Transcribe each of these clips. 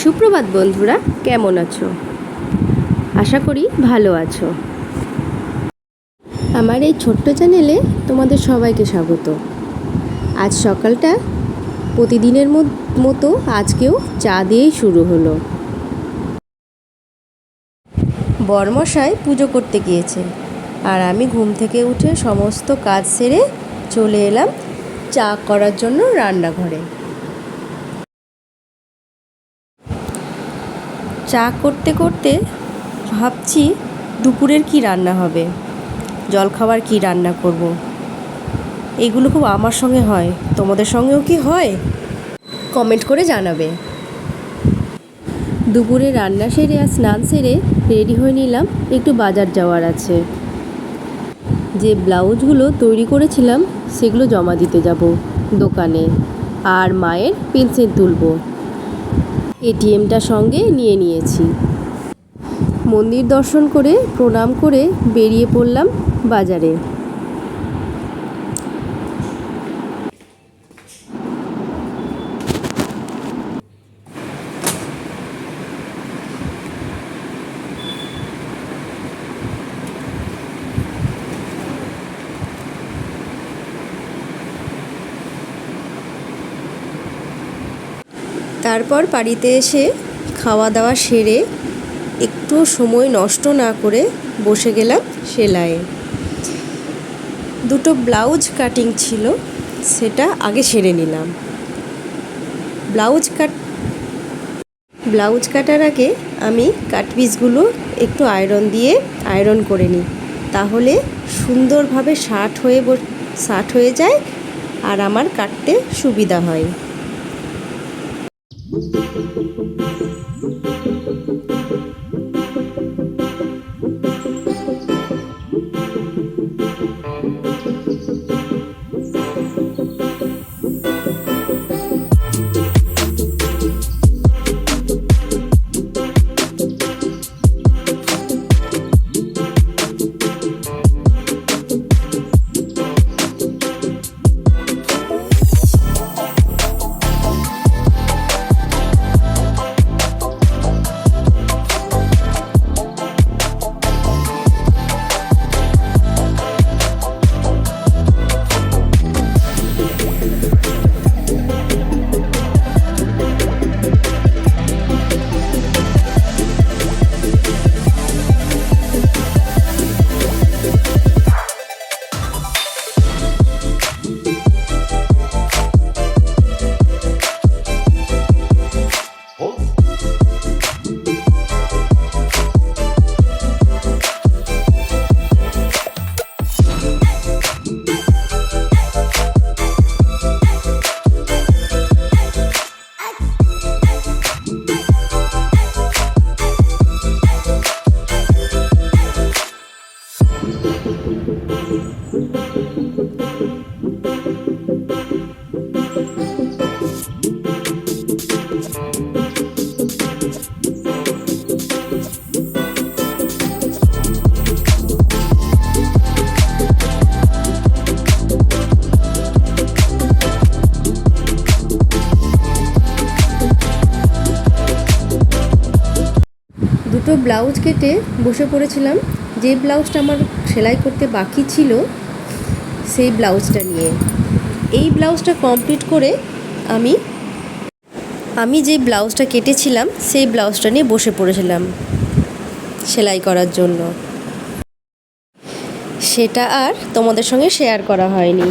সুপ্রভাত বন্ধুরা, কেমন আছো? আশা করি ভালো আছো। আমার এই ছোট্ট চ্যানেলে তোমাদের সবাইকে স্বাগত। আজ সকালটা প্রতিদিনের মতো আজকেও চা দিয়েই শুরু হলো। বরমশাই পুজো করতে গিয়েছে, আর আমি ঘুম থেকে উঠে সমস্ত কাজ সেরে চলে এলাম চা করার জন্য রান্নাঘরে। চা করতে করতে ভাবছি দুপুরের কি রান্না হবে, জলখাবার কি রান্না করব। এগুলো খুব আমার সঙ্গে হয়, তোমাদের সঙ্গেও কি হয়? কমেন্ট করে জানাবে। দুপুরে রান্না সেরে আর স্নান সেরে রেডি হয়ে নিলাম, একটু বাজার যাওয়ার আছে। যে ব্লাউজগুলো তৈরি করেছিলাম সেগুলো জমা দিতে যাব দোকানে, আর মায়ের পেনশন তুলব। এটিএমটা সঙ্গে নিয়ে নিয়েছি। মন্দির দর্শন করে প্রণাম করে বেরিয়ে পড়লাম বাজারে। তারপর বাড়িতে এসে খাওয়া দাওয়া সেরে একটু সময় নষ্ট না করে বসে গেলাম সেলাইয়ে। দুটো ব্লাউজ কাটিং ছিল, সেটা আগে সেরে নিলাম। ব্লাউজ কাটার আগে আমি কাট পিসগুলো একটু আয়রন করে নিই, তাহলে সুন্দরভাবে শার্ট হয়ে যায় আর আমার কাটতে সুবিধা হয়। দুটো ব্লাউজ কেটে বসে পড়েছিলাম, যে ব্লাউজটা আমার সেলাই করতে বাকি ছিল সেই ব্লাউজটা নিয়ে। এই ব্লাউজটা কমপ্লিট করে আমি যে ব্লাউজটা কেটেছিলাম সেই ব্লাউজটা নিয়ে বসে পড়েছিলাম সেলাই করার জন্য। সেটা আর তোমাদের সঙ্গে শেয়ার করা হয়নি।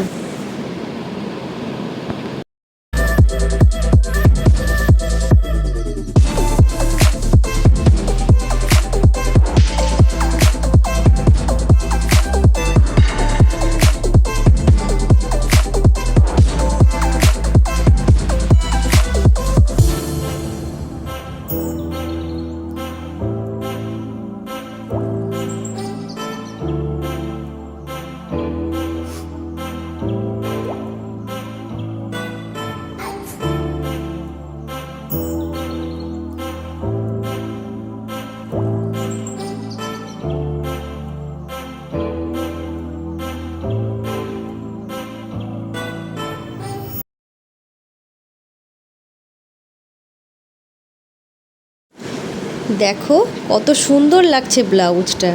দেখো কত সুন্দর লাগছে ব্লাউজটা।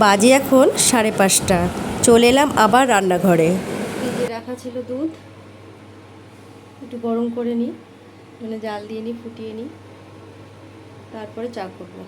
বাজে এখন 5:30। চলে এলাম আবার রান্নাঘরে। ফ্রিজে রাখা ছিল দুধ, একটু গরম করে নিই, মানে জাল দিয়ে নিই, ফুটিয়ে নিই, তারপরে চা করবো।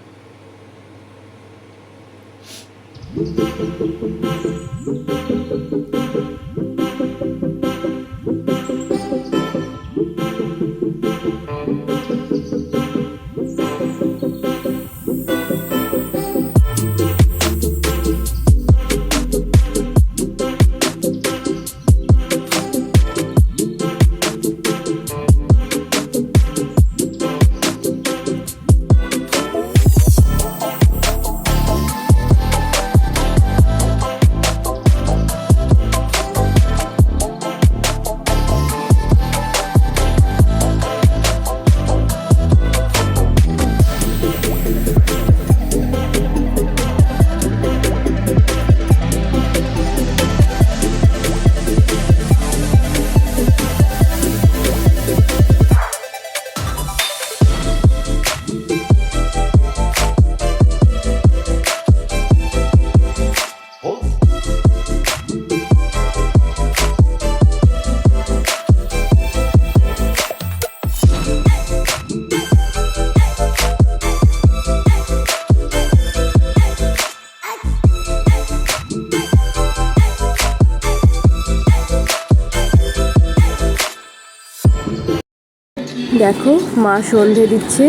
দেখো মা সন্ধে দিচ্ছে,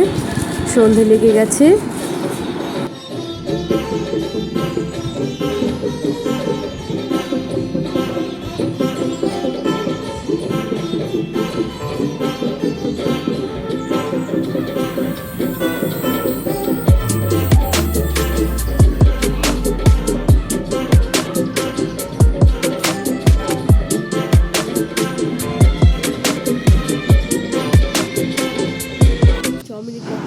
সন্ধে লেগে গেছে।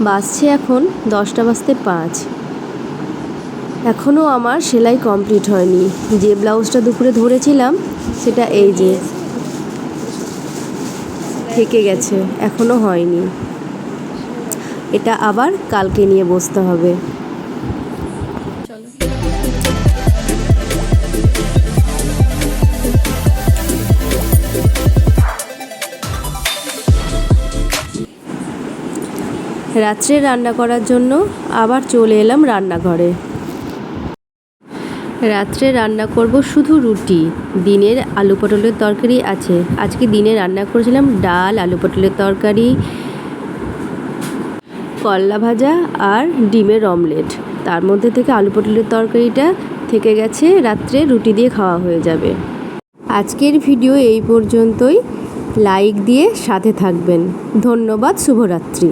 বাজছে এখন 10:05। এখনও আমার সেলাই কমপ্লিট হয়নি। যে ব্লাউজটা দুপুরে ধরেছিলাম সেটা এই যে থেকে গেছে, এখনও হয়নি। এটা আবার কালকে নিয়ে বসতে হবে। রাত্রে রান্না করার জন্য আবার চলে এলাম রান্নাঘরে। রাত্রে রান্না করব শুধু রুটি। দিনের আলু পটলের তরকারি আছে। আজকে দিনে রান্না করেছিলাম ডাল, আলু পটলের তরকারি, করলা ভাজা আর ডিমের অমলেট। তার মধ্যে থেকে আলু পটলের তরকারিটা থেকে গেছে, রাত্রে রুটি দিয়ে খাওয়া হয়ে যাবে। আজকের ভিডিও এই পর্যন্তই। লাইক দিয়ে সাথে থাকবেন। ধন্যবাদ। শুভরাত্রি।